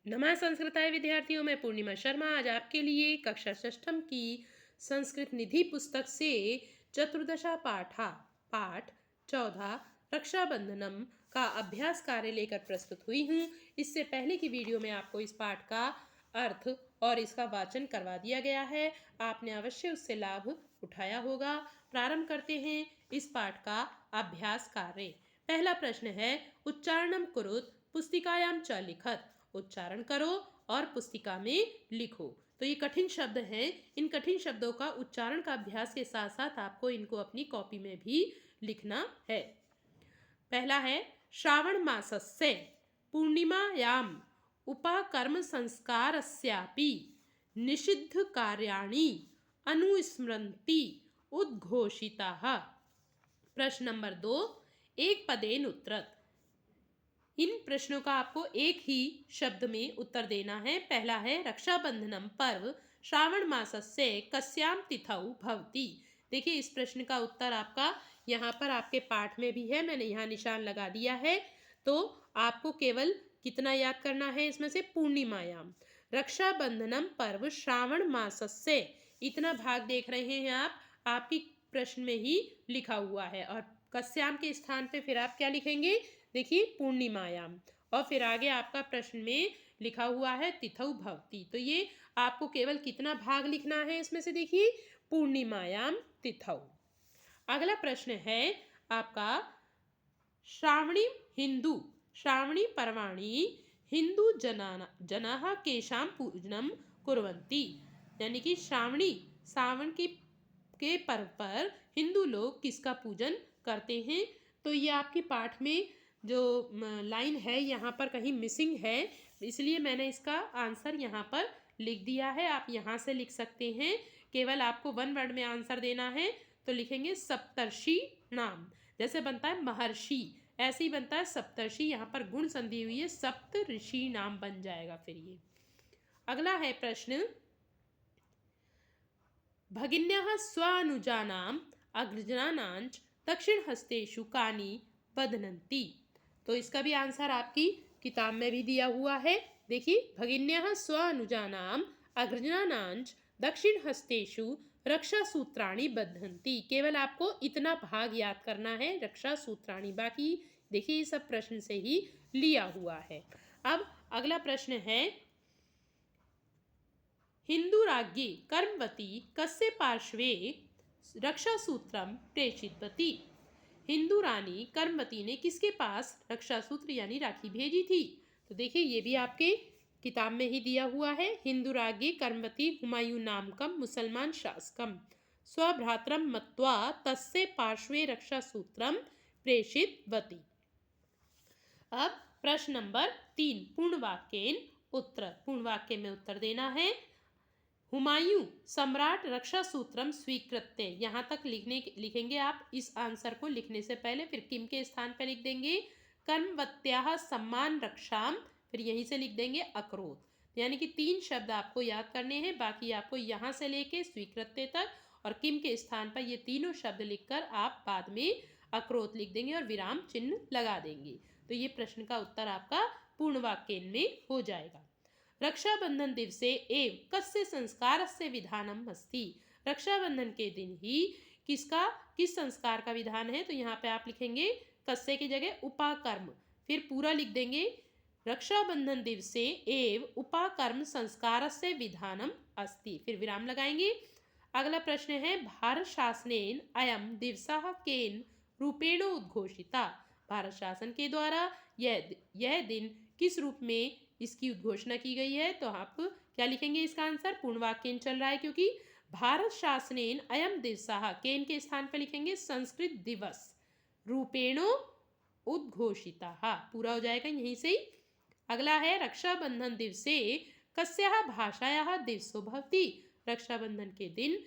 नमः संस्कृताय विद्यार्थियों, मैं पूर्णिमा शर्मा आज आपके लिए कक्षा षष्ठम की संस्कृत निधि पुस्तक से चतुर्दशा पाठ 14 रक्षाबंधनम का अभ्यास कार्य लेकर प्रस्तुत हुई हूँ। इससे पहले की वीडियो में आपको इस पाठ का अर्थ और इसका वाचन करवा दिया गया है। आपने अवश्य उससे लाभ उठाया होगा। प्रारंभ करते हैं इस पाठ का अभ्यास कार्य। पहला प्रश्न है, उच्चारणम कुरुत पुस्तिकायाम च लिखत। उच्चारण करो और पुस्तिका में लिखो। तो ये कठिन शब्द हैं। इन कठिन शब्दों का उच्चारण का अभ्यास के साथ साथ आपको इनको अपनी कॉपी में भी लिखना है। पहला है, श्रावण मासस्य पूर्णिमायाम उपकर्म संस्कारस्यापि निषिद्ध कार्याणि अनुस्मरन्ति उद्घोषिताः। प्रश्न नंबर 2, एक पदेन उत्तरत। इन प्रश्नों का आपको एक ही शब्द में उत्तर देना है। पहला है, रक्षाबंधनम पर्व श्रावण मासस्य कस्याम तिथौ भवति। देखिए, इस प्रश्न का उत्तर आपका यहाँ पर आपके पाठ में भी है, मैंने यहाँ निशान लगा दिया है। तो आपको केवल कितना याद करना है इसमें से, पूर्णिमायाम। रक्षाबंधनम पर्व श्रावण मासस्य, इतना भाग देख रहे हैं आप, आपकी प्रश्न में ही लिखा हुआ है। और कस्याम के स्थान पे फिर आप क्या लिखेंगे, देखिए पूर्णिमायाम। और फिर आगे आपका प्रश्न में लिखा हुआ है तिथौ भवति। तो ये आपको केवल कितना भाग लिखना है इसमें से, देखिए पूर्णिमायाम तिथौ। अगला प्रश्न है आपका, श्रावणी पर्वाणि हिंदू जनाः केषां पूजनम कुर्वन्ति। यानी कि सावन के पर्व पर हिंदू लोग किसका पूजन करते हैं। तो ये आपके पाठ में जो लाइन है यहाँ पर कहीं मिसिंग है, इसलिए मैंने इसका आंसर यहाँ पर लिख दिया है। आप यहाँ से लिख सकते हैं। केवल आपको वन वर्ड में आंसर देना है, तो लिखेंगे सप्तर्षि नाम। जैसे बनता है महर्षि, ऐसे ही बनता है सप्तर्षि। यहाँ पर गुण संधि हुई है, सप्त ऋषि नाम बन जाएगा फिर ये। अगला है प्रश्न, भगिन्यः स्वानुजानाम् अग्रजनानांच दक्षिणहस्तेषु कानि बध्नन्ति। तो इसका भी आंसर आपकी किताब में भी दिया हुआ है। देखिए, भगिन्यः स्वानुजानाम् अग्रजनानांच दक्षिणहस्तेषु रक्षा सूत्राणि बध्नन्ति। केवल आपको इतना भाग याद करना है, रक्षा सूत्राणि। बाकी देखिए ये सब प्रश्न से ही लिया हुआ है। अब अगला प्रश्न है, हिंदू राज्ञी कर्मवती कस्य पार्श्वे रक्षासूत्रम प्रेषितवती। हिंदू रानी कर्मवती ने किसके पास रक्षासूत्र यानी राखी भेजी थी। तो देखिए, ये भी आपके किताब में ही दिया हुआ है। हिंदू राज्ञी कर्मवती हुमायूं नामकम मुसलमान शासकम स्वभ्रातरम मत्वा तस्य पार्श्वे रक्षासूत्रम प्रेषितवती। अब प्रश्न नंबर 3, पूर्णवाक्येन उत्तर। पूर्णवाक्य में उत्तर देना है। हुमायूं सम्राट रक्षासूत्रम स्वीकृत्य, यहाँ तक लिखेंगे आप इस आंसर को लिखने से पहले। फिर किम के स्थान पर लिख देंगे कर्मवत्याः सम्मान रक्षाम, फिर यहीं से लिख देंगे अकरोत। यानी कि 3 शब्द आपको याद करने हैं। बाकी आपको यहाँ से लेके स्वीकृत्य तक और किम के स्थान पर ये तीनों शब्द लिखकर आप बाद में अकरोत लिख देंगे और विराम चिन्ह लगा देंगे। तो ये प्रश्न का उत्तर आपका पूर्णवाक्य में हो जाएगा। रक्षाबंधन दिवसे एव कस्य संस्कारस्य विधानम अस्ति। रक्षाबंधन के दिन ही किस संस्कार का विधान है। तो यहाँ पे आप लिखेंगे कस्य की जगह उपाकर्म, फिर पूरा लिख देंगे रक्षाबंधन दिवसे एव उपाकर्म संस्कारस्य विधानम अस्ति, फिर विराम लगाएंगे। अगला प्रश्न है, भारत शासनेन अयम दिवसः केन रूपेण उद्घोषिता। भारत शासन के द्वारा यह दिन किस रूप में इसकी उद्घोषणा की गई है। तो आप क्या लिखेंगे इसका आंसर, पूर्णवाक्य चल रहा है क्योंकि भारत शासनेन अयम दिवसः, केन के स्थान पर लिखेंगे संस्कृत दिवस रूपेणो उद्घोषिताः, पूरा हो जाएगा यहीं से ही। अगला है, रक्षाबंधन दिवसे कस्याः भाषायाः दिवसो भवति। रक्षाबंधन के दिन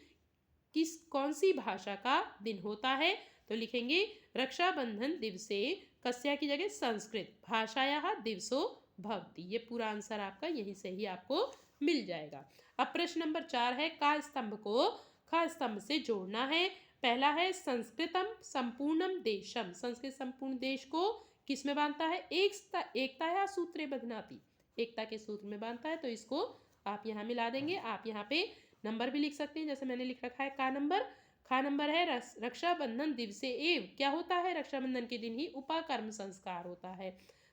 कौन सी भाषा का दिन होता है। तो लिखेंगे रक्षाबंधन दिवसे, कस्या की जगह संस्कृत, भाषायाः दिवसो भवति। ये पूरा आंसर आपका यहीं से ही आपको मिल जाएगा। अब प्रश्न नंबर 4 है, का स्तंभ को ख स्तंभ से जोड़ना है। पहला है, संस्कृतम संपूर्णम देशम। संस्कृत संपूर्ण देश को किस में बांधता है, एकताया सूत्रे बध्नाति। एकता के सूत्र में बांधता है। तो इसको आप यहाँ मिला देंगे। आप यहाँ पे नंबर भी लिख सकते हैं, जैसे मैंने लिख रखा है का नंबर। खा नंबर है रक्षाबंधन दिवसे एव, क्या होता है, रक्षाबंधन के दिन ही उपाकर्म संस्कार होता है।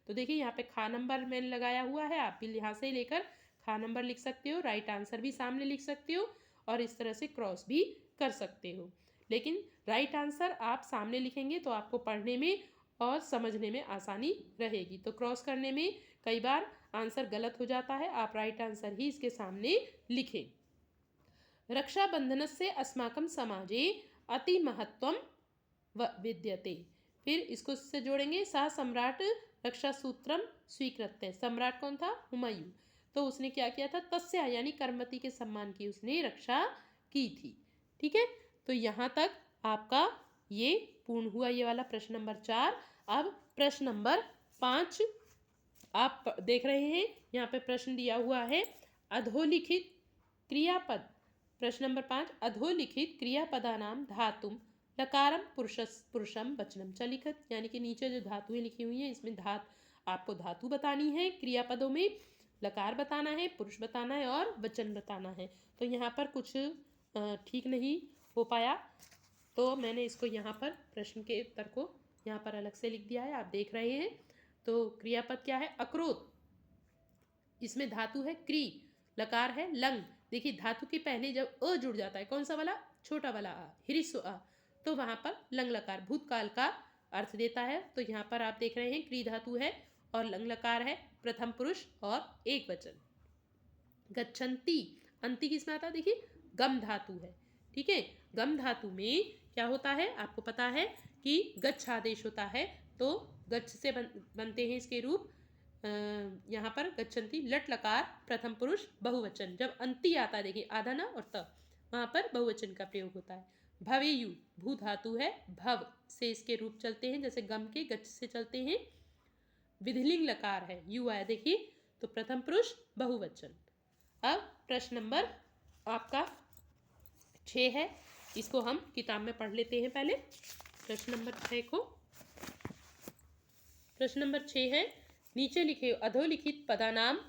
तो देखिए यहाँ पे खा नंबर मैंने लगाया हुआ है, आप भी यहाँ से लेकर खा नंबर लिख सकते हो, राइट आंसर भी सामने लिख सकते हो और इस तरह से क्रॉस भी कर सकते हो। लेकिन राइट आंसर आप सामने लिखेंगे तो आपको पढ़ने में और समझने में आसानी रहेगी। तो क्रॉस करने में कई बार आंसर गलत हो जाता है, आप राइट आंसर ही इसके सामने लिखें। रक्षाबंधनस्य अस्माकं समाजे अति महत्वं विद्यते। फिर इसको से जोड़ेंगे, सह सम्राट रक्षा सूत्रम स्वीकृत्य। सम्राट कौन था, हुमायूं। तो उसने क्या किया था, तस्या यानी कर्मवती के सम्मान की उसने रक्षा की थी। ठीक है, तो यहाँ तक आपका ये पूर्ण हुआ, ये वाला प्रश्न नंबर 4। अब प्रश्न नंबर 5 आप देख रहे हैं, यहाँ पे प्रश्न दिया हुआ है अधोलिखित क्रियापद। प्रश्न नंबर 5, अधोलिखित क्रियापदानाम धातुम लकारम पुरुषम वचनम च लिखत। यानी कि नीचे जो धातुएं लिखी हुई हैं इसमें आपको धातु बतानी है, क्रियापदों में लकार बताना है, पुरुष बताना है और वचन बताना है। तो यहाँ पर कुछ ठीक नहीं हो पाया, तो मैंने इसको यहाँ पर प्रश्न के उत्तर को यहाँ पर अलग से लिख दिया है, आप देख रहे हैं। तो क्रियापद क्या है, अक्रोध, इसमें धातु है क्री, लकार है लंग। देखिए धातु के पहले जब अ जुड़ जाता है, कौन सा वाला, छोटा वाला आ, हिरिस्व आ, तो वहाँ पर लंग लकार भूतकाल का अर्थ देता है। तो यहाँ पर आप देख रहे हैं क्री धातु है और लंग लकार है, प्रथम पुरुष और एक वचन। गच्छन्ति, अंति किसमें आता है, देखिए गम धातु है। ठीक है, गम धातु में क्या होता है, आपको पता है कि गच्छ आदेश होता है, तो गच्छ से बनते हैं इसके रूप। यहाँ पर गच्छन्ति लट लकार प्रथम पुरुष बहुवचन, जब अंति आता है देखिए आधा ना और त, वहाँ पर बहुवचन का प्रयोग होता है। भवेयु, भू धातु है, भव से इसके रूप चलते हैं, जैसे गम के गच्छ से चलते हैं। विधिलिंग लकार है, यू आया देखिए, तो प्रथम पुरुष बहुवचन। अब प्रश्न नंबर आपका 6 है, इसको हम किताब में पढ़ लेते हैं पहले। प्रश्न नंबर 6 को, प्रश्न नंबर 6 है, नीचे लिखे अधोलिखित पदानाम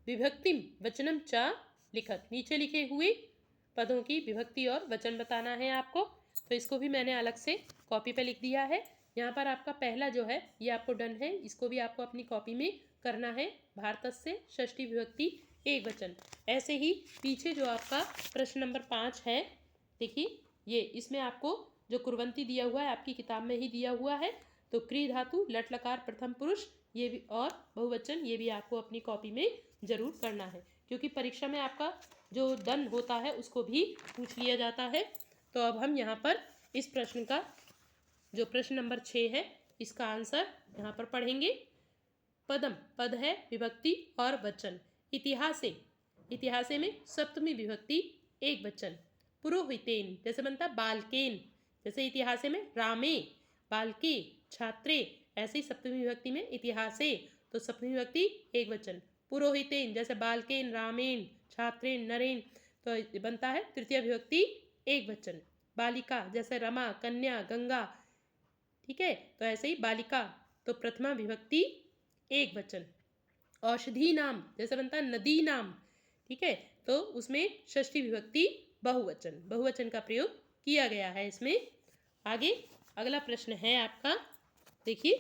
विभक्तिम वचनम च लिखत। नीचे लिखे हुए पदों की विभक्ति और वचन बताना है आपको। तो इसको भी मैंने अलग से कॉपी पे लिख दिया है। यहाँ पर आपका पहला जो है ये आपको डन है, इसको भी आपको अपनी कॉपी में करना है। भारतस्य षष्ठी विभक्ति एक वचन। ऐसे ही पीछे जो आपका प्रश्न नंबर 5 है, देखिए ये इसमें आपको जो कुर्वंती दिया हुआ है आपकी किताब में ही दिया हुआ है। तो क्री धातु लट लकार प्रथम पुरुष ये भी और बहुवचन, ये भी आपको अपनी कॉपी में जरूर करना है, क्योंकि परीक्षा में आपका जो दन होता है उसको भी पूछ लिया जाता है। तो अब हम यहाँ पर इस प्रश्न का जो प्रश्न नंबर 6 है इसका आंसर यहाँ पर पढ़ेंगे। पदम, पद है, विभक्ति और वचन। इतिहासे, इतिहासे में सप्तमी विभक्ति एक वचन। पुरोहितेन, जैसे बनता बालकेन, जैसे इतिहासे में रामे, बालके, छात्रे, ऐसे ही सप्तमी विभक्ति में इतिहासे तो सप्तमी विभक्ति एक वचन। पुरोहितेन, जैसे बालकेन, रामेन, छात्रेन, नरेन, तो बनता है तृतीय विभक्ति एक वचन। बालिका, जैसे रमा, कन्या, गंगा, ठीक है, तो ऐसे ही बालिका तो प्रथमा विभक्ति एक वचन। औषधि नाम, जैसे बनता है नदी नाम, ठीक है, तो उसमें षष्ठी विभक्ति बहुवचन, बहुवचन का प्रयोग किया गया है इसमें। आगे अगला प्रश्न है आपका, देखिए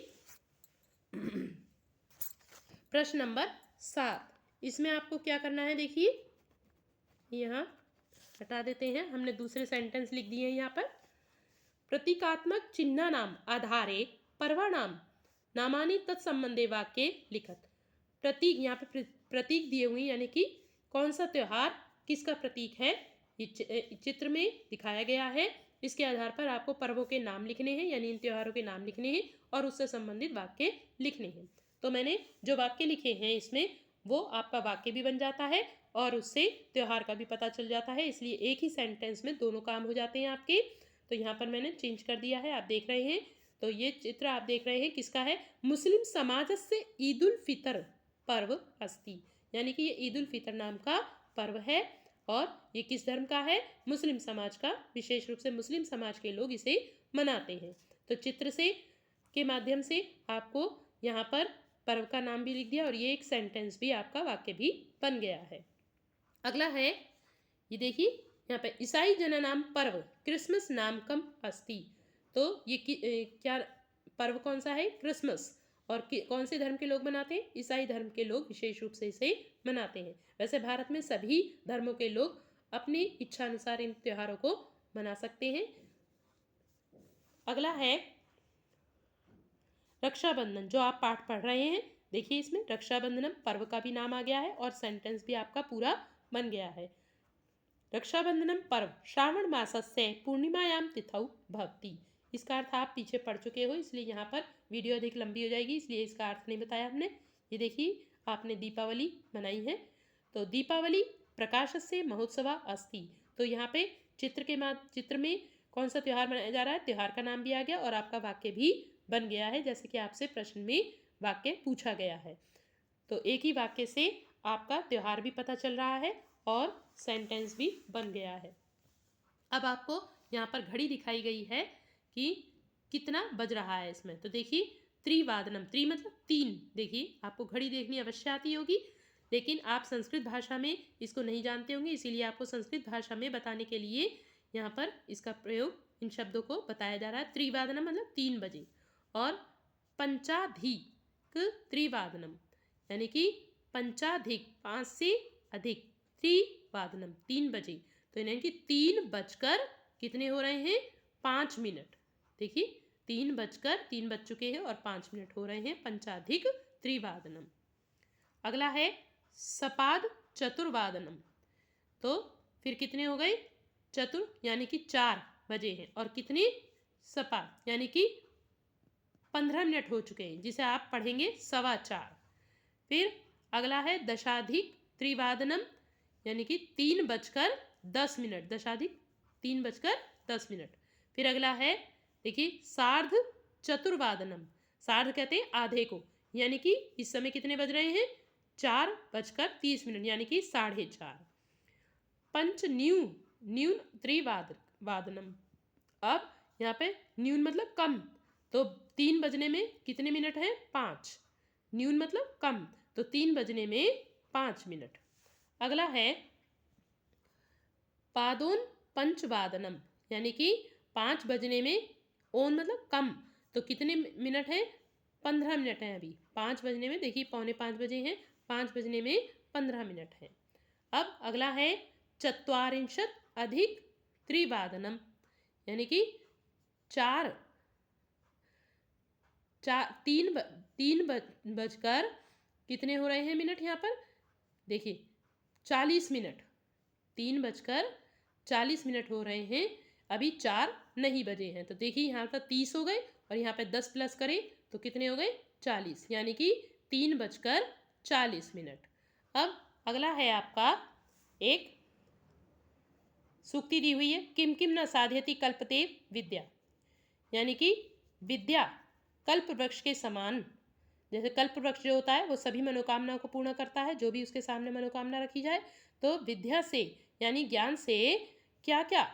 प्रश्न नंबर 7। इसमें आपको क्या करना है, देखिए यहाँ हटा देते हैं, हमने दूसरे सेंटेंस लिख दिए हैं यहाँ पर। प्रतीकात्मक चिन्ह नाम आधारे पर्वाणाम नामानि तत्संबंधे वाक्य लिखत। प्रतीक, यहाँ पे प्रतीक दिए हुए यानी कि कौन सा त्यौहार किसका प्रतीक है ये चित्र में दिखाया गया है। इसके आधार पर आपको पर्वों के नाम लिखने हैं, यानी इन त्योहारों के नाम लिखने हैं और उससे संबंधित वाक्य लिखने हैं। तो मैंने जो वाक्य लिखे हैं इसमें वो आपका वाक्य भी बन जाता है और उससे त्योहार का भी पता चल जाता है, इसलिए एक ही सेंटेंस में दोनों काम हो जाते हैं आपके। तो यहाँ पर मैंने चेंज कर दिया है, आप देख रहे हैं। तो ये चित्र आप देख रहे हैं किसका है, मुस्लिम समाज से ईद उल फितर पर्व अस्ति, यानी कि ये ईद उल फितर नाम का पर्व है और ये किस धर्म का है, मुस्लिम समाज का, विशेष रूप से मुस्लिम समाज के लोग इसे मनाते हैं। तो चित्र से के माध्यम से आपको यहाँ पर पर्व का नाम भी लिख दिया और ये एक सेंटेंस भी आपका वाक्य भी बन गया है। अगला है, ये देखिए यहाँ पे ईसाई जननाम पर्व क्रिसमस नामकम अस्ति। तो ये क्या पर्व कौन सा है? क्रिसमस। और कौन से धर्म के लोग मनाते हैं? ईसाई धर्म के लोग विशेष रूप से इसे मनाते हैं। वैसे भारत में सभी धर्मों के लोग अपनी इच्छा अनुसार इन त्योहारों को मना सकते हैं। अगला है रक्षाबंधन, जो आप पाठ पढ़ रहे हैं। देखिए इसमें रक्षाबंधनम पर्व का भी नाम आ गया है और सेंटेंस भी आपका पूरा बन गया है। रक्षाबंधनम पर्व श्रावण मासस्य पूर्णिमायाम तिथौ भवति। इसका अर्थ आप पीछे पढ़ चुके हो, इसलिए यहाँ पर वीडियो अधिक लंबी हो जाएगी, इसलिए इसका अर्थ नहीं बताया हमने। ये देखिए आपने दीपावली मनाई है, तो दीपावली प्रकाशस्य महोत्सव अस्ति। तो यहाँ पे चित्र में कौन सा त्यौहार मनाया जा रहा है, त्यौहार का नाम भी आ गया और आपका वाक्य भी बन गया है, जैसे कि आपसे प्रश्न में वाक्य पूछा गया है। तो एक ही वाक्य से आपका त्यौहार भी पता चल रहा है और सेंटेंस भी बन गया है। अब आपको यहाँ पर घड़ी दिखाई गई है कि कितना बज रहा है इसमें। तो देखिए त्रिवादनम, त्रि मतलब 3। देखिए आपको घड़ी देखनी अवश्य आती होगी, लेकिन आप संस्कृत भाषा में इसको नहीं जानते होंगे, इसीलिए आपको संस्कृत भाषा में बताने के लिए यहाँ पर इसका प्रयोग, इन शब्दों को बताया जा रहा है। त्रिवादनम मतलब 3 बजे, और पंचाधिक त्रिवादनम यानी कि पंचाधिक 5 से अधिक, त्रिवादनम 3 बजे। तो यानी कि 3 बजकर कितने हो रहे हैं? 5 मिनट। देखिए 3 बज चुके हैं और 5 मिनट हो रहे हैं, पंचाधिक त्रिवादनम। अगला है सपाद चतुर्वादनम। तो फिर कितने हो गए? चतुर यानी कि 4 बजे हैं, और कितने? सपाद यानी कि 15 मिनट हो चुके हैं, जिसे आप पढ़ेंगे 4:15। फिर अगला है दशाधिक त्रिवादनम यानी कि 3:10। दशाधिक 3:10। फिर अगला है देखिए सार्ध चतुर्वादनम। सार्ध कहते हैं आधे को, यानी कि इस समय कितने बज रहे हैं? 4:30 यानी कि 4:30। पंच न्यून त्रिवादनम। अब यहाँ पे न्यून मतलब कम, तो 3 बजने में कितने मिनट है? 5। न्यून मतलब कम, तो 3 बजने में 5 मिनट। अगला है पादोन पंचवादनम यानी कि 5 बजने में, ओन मतलब कम, तो कितने मिनट है? 15 मिनट है। अभी 5 बजने में, देखिए 4:45 बजे हैं, 5 बजने में 15 मिनट है। अब अगला है चत्वारिंशत् अधिक त्रिवादनम यानी कि 3 बजकर कितने हो रहे हैं मिनट? यहाँ पर देखिए 40 मिनट। 3:40 हो रहे हैं, अभी 4 नहीं बजे हैं। तो देखिए यहाँ पर 30 हो गए और यहाँ पे 10 प्लस करें तो कितने हो गए? 40, यानी कि 3:40। अब अगला है आपका एक सूक्ति दी हुई है, किम किम न साधयति कल्पते विद्या, यानी कि विद्या कल्प वृक्ष के समान। जैसे कल्प वृक्ष जो होता है वो सभी मनोकामनाओं को पूर्ण करता है, जो भी उसके सामने मनोकामना रखी जाए। तो विद्या से यानी ज्ञान से क्या क्या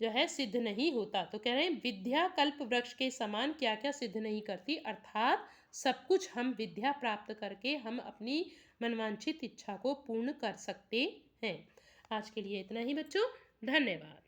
जो है सिद्ध नहीं होता। तो कह रहे हैं विद्या कल्प वृक्ष के समान क्या क्या सिद्ध नहीं करती, अर्थात सब कुछ हम विद्या प्राप्त करके हम अपनी मनवांछित इच्छा को पूर्ण कर सकते हैं। आज के लिए इतना ही बच्चों, धन्यवाद।